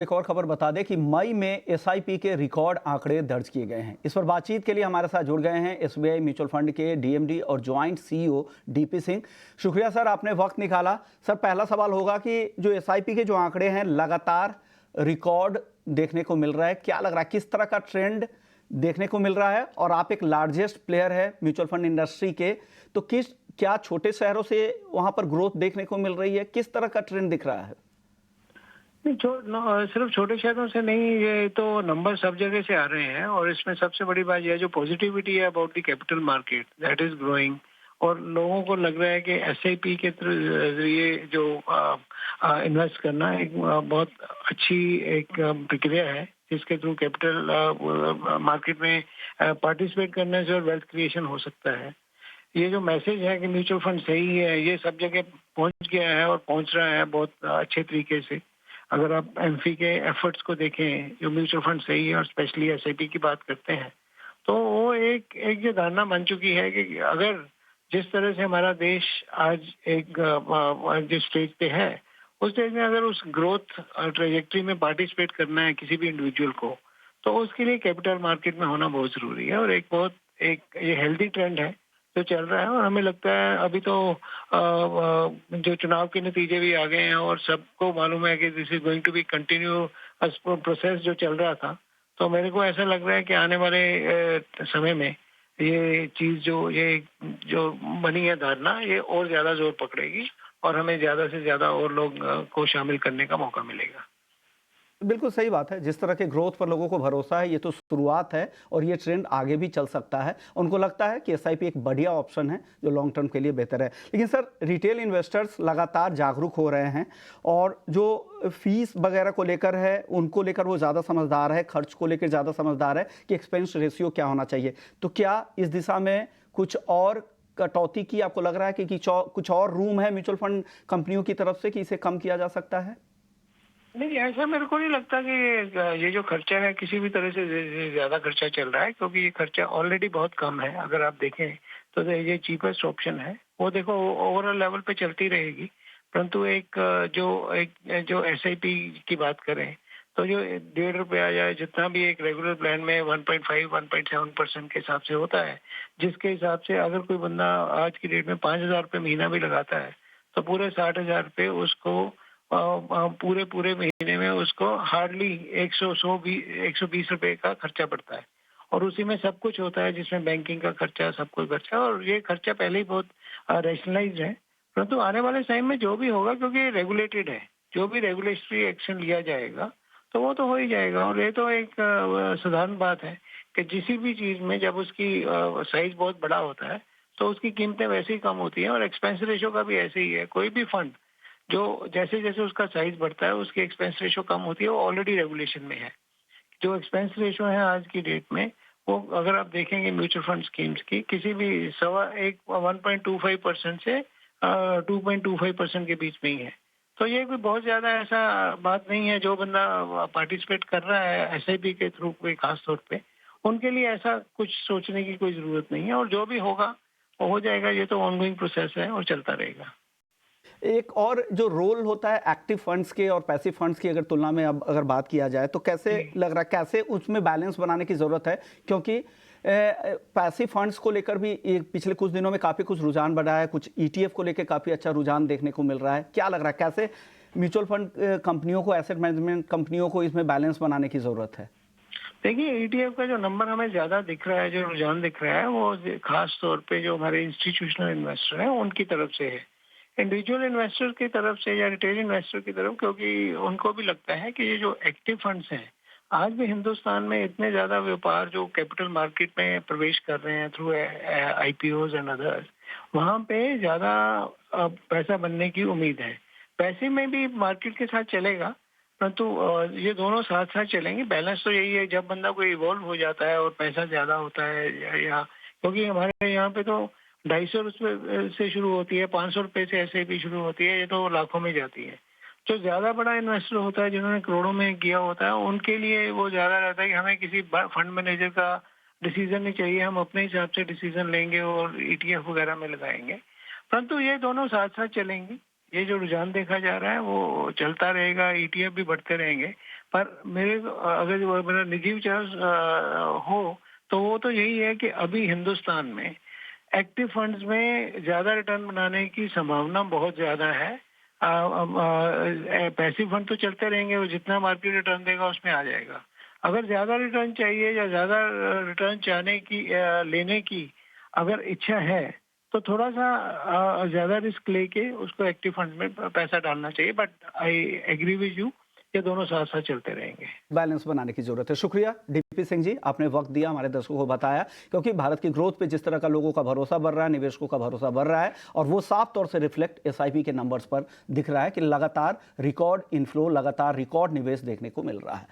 एक और खबर बता दें कि मई में एसआईपी के रिकॉर्ड आंकड़े दर्ज किए गए हैं। इस पर बातचीत के लिए हमारे साथ जुड़ गए हैं एसबीआई म्यूचुअल फंड के डीएमडी और ज्वाइंट सीईओ डीपी सिंह। शुक्रिया सर, आपने वक्त निकाला। सर, पहला सवाल होगा कि जो एसआईपी के जो आंकड़े हैं लगातार रिकॉर्ड देखने को मिल रहा है, क्या लग रहा है किस तरह का ट्रेंड देखने को मिल रहा है? और आप एक लार्जेस्ट प्लेयर है म्यूचुअल फंड इंडस्ट्री के, तो क्या छोटे शहरों से वहां पर ग्रोथ देखने को मिल रही है? किस तरह का ट्रेंड दिख रहा है? नहीं, सिर्फ छोटे शहरों से नहीं, ये तो नंबर सब जगह से आ रहे हैं। और इसमें सबसे बड़ी बात यह है, जो पॉजिटिविटी है about the capital market that is growing. और लोगों को लग रहा है कि एसआईपी के जरिए जो इन्वेस्ट करना एक बहुत अच्छी एक प्रक्रिया है, जिसके थ्रू कैपिटल मार्केट में पार्टिसिपेट करने से और वेल्थ क्रिएशन हो सकता है। ये जो मैसेज है कि म्यूचुअल फंड सही है, ये सब जगह पहुंच गया है और पहुंच रहा है बहुत अच्छे तरीके से। अगर आप एमफी के एफर्ट्स को देखें, जो म्यूचुअल फंड सही है और स्पेशली एसआईपी की बात करते हैं, तो वो एक एक ये धारणा बन चुकी है कि अगर जिस तरह से हमारा देश आज एक जिस स्टेज पे है, उस स्टेज में अगर उस ग्रोथ ट्रेजेक्ट्री में पार्टिसिपेट करना है किसी भी इंडिविजुअल को, तो उसके लिए कैपिटल मार्केट में होना बहुत जरूरी है। और एक ये हेल्दी ट्रेंड है जो चल रहा है। और हमें लगता है अभी तो जो चुनाव के नतीजे भी आ गए हैं और सबको मालूम है कि this is going to be continue process जो चल रहा था। तो मेरे को ऐसा लग रहा है कि आने वाले समय में ये चीज जो बनी है धारणा, ये और ज्यादा जोर पकड़ेगी और हमें ज्यादा से ज्यादा और लोग को शामिल करने का मौका मिलेगा। बिल्कुल सही बात है। जिस तरह के ग्रोथ पर लोगों को भरोसा है, ये तो शुरुआत है और ये ट्रेंड आगे भी चल सकता है। उनको लगता है कि एसआईपी एक बढ़िया ऑप्शन है जो लॉन्ग टर्म के लिए बेहतर है। लेकिन सर, रिटेल इन्वेस्टर्स लगातार जागरूक हो रहे हैं और जो फीस वगैरह को लेकर है, उनको लेकर वो ज़्यादा समझदार है, खर्च को लेकर ज़्यादा समझदार है कि एक्सपेंस रेशियो क्या होना चाहिए। तो क्या इस दिशा में कुछ और कटौती की आपको लग रहा है कि कुछ और रूम है म्यूचुअल फंड कंपनियों की तरफ से कि इसे कम किया जा सकता है? नहीं, ऐसा मेरे को नहीं लगता कि ये जो खर्चा है किसी भी तरह से ज्यादा खर्चा चल रहा है, क्योंकि ये खर्चा ऑलरेडी बहुत कम है। अगर आप देखें तो ये चीपेस्ट ऑप्शन है, वो देखो ओवरऑल लेवल पे चलती रहेगी। परंतु एक जो एसआईपी की बात करें, तो जो ₹1.5 या जितना भी एक रेगुलर प्लान में 1.5 1.7% के हिसाब से होता है, जिसके हिसाब से अगर कोई बंदा आज की डेट में ₹5,000 महीना भी लगाता है, तो पूरे ₹60,000 उसको पूरे पूरे महीने में उसको हार्डली 120 रुपए का खर्चा पड़ता है। और उसी में सब कुछ होता है, जिसमें बैंकिंग का खर्चा, सब कुछ खर्चा। और ये खर्चा पहले ही बहुत रैशनलाइज्ड है। परंतु आने वाले टाइम में जो भी होगा, क्योंकि ये रेगुलेटेड है, जो भी रेगुलेटरी एक्शन लिया जाएगा तो वो तो हो ही जाएगा। और ये तो एक साधारण बात है कि किसी भी चीज में जब उसकी साइज बहुत बड़ा होता है, तो उसकी कीमतें वैसे ही कम होती हैं। और एक्सपेंस रेशो का भी ऐसे ही है। कोई भी फंड जो जैसे जैसे उसका साइज बढ़ता है, उसकी एक्सपेंस रेशो कम होती है, वो ऑलरेडी रेगुलेशन में है। जो एक्सपेंस रेशो है आज की डेट में, वो अगर आप देखेंगे म्यूचुअल फंड स्कीम्स की, किसी भी 1.25% से 2.25% के बीच में ही है। तो ये कोई बहुत ज्यादा ऐसा बात नहीं है। जो बंदा पार्टिसिपेट कर रहा है एसआईपी के थ्रू कोई खास तौर पे, उनके लिए ऐसा कुछ सोचने की कोई जरूरत नहीं है। और जो भी होगा वो हो जाएगा। ये तो ऑनगोइंग प्रोसेस है और चलता रहेगा। एक और जो रोल होता है एक्टिव फंड्स के और पैसिव फंड्स की अगर तुलना में अब अगर बात किया जाए, तो कैसे जी। लग रहा है, कैसे उसमें बैलेंस बनाने की ज़रूरत है? क्योंकि पैसिव फंड्स को लेकर भी पिछले कुछ दिनों में काफ़ी कुछ रुझान बढ़ा है, कुछ ईटीएफ को लेकर काफ़ी अच्छा रुझान देखने को मिल रहा है। क्या लग रहा है कैसे म्यूचुअल फंड कंपनियों को, एसेट मैनेजमेंट कंपनियों को इसमें बैलेंस बनाने की ज़रूरत है? देखिए, ईटीएफ का जो नंबर हमें ज्यादा दिख रहा है, जो रुझान दिख रहा है, वो खास तौर पे जो हमारे इंस्टीट्यूशनल इन्वेस्टर हैं उनकी तरफ से है। इंडिविजुअल इन्वेस्टर की तरफ से या रिटेल इन्वेस्टर की तरफ, क्योंकि उनको भी लगता है कि ये जो एक्टिव फंड्स हैं, आज भी हिंदुस्तान में इतने ज्यादा व्यापार जो कैपिटल मार्केट में प्रवेश कर रहे हैं थ्रू आईपीओज एंड अदर्स, वहां पे ज्यादा पैसा बनने की उम्मीद है। पैसे में भी मार्केट के साथ चलेगा, परंतु ये दोनों साथ साथ चलेंगे। बैलेंस तो यही है, जब बंदा कोई इवॉल्व हो जाता है और पैसा ज्यादा होता है या क्योंकि हमारे यहाँ पे तो 250 रुपये से शुरू होती है, 500 रुपये से ऐसे भी शुरू होती है, ये तो लाखों में जाती है। जो ज्यादा बड़ा इन्वेस्टर होता है, जिन्होंने करोड़ों में किया होता है, उनके लिए वो ज्यादा रहता है कि हमें किसी फंड मैनेजर का डिसीजन नहीं चाहिए, हम अपने हिसाब से डिसीजन लेंगे और ईटीएफ वगैरह में लगाएंगे। परंतु ये दोनों साथ साथ चलेंगे। ये जो रुझान देखा जा रहा है वो चलता रहेगा, ईटीएफ भी बढ़ते रहेंगे। पर मेरे अगर जो मेरा निजी विचार हो तो वो तो यही है कि अभी हिंदुस्तान में एक्टिव फंड्स में ज्यादा रिटर्न बनाने की संभावना बहुत ज्यादा है। पैसिव फंड तो चलते रहेंगे, वो जितना मार्केट रिटर्न देगा उसमें आ जाएगा। अगर ज्यादा रिटर्न चाहिए या ज्यादा रिटर्न चाहने की लेने की अगर इच्छा है तो थोड़ा सा ज्यादा रिस्क लेके उसको एक्टिव फंड में पैसा डालना चाहिए। But I agree with you, ये दोनों साथ साथ चलते रहेंगे। बैलेंस बनाने की जरूरत है। शुक्रिया डीपी सिंह जी, आपने वक्त दिया, हमारे दर्शकों को बताया, क्योंकि भारत की ग्रोथ पे जिस तरह का लोगों का भरोसा बढ़ रहा है, निवेशकों का भरोसा बढ़ रहा है, और वो साफ तौर से रिफ्लेक्ट एसआईपी के नंबर्स पर दिख रहा है कि लगातार रिकॉर्ड इनफ्लो, लगातार रिकॉर्ड निवेश देखने को मिल रहा है।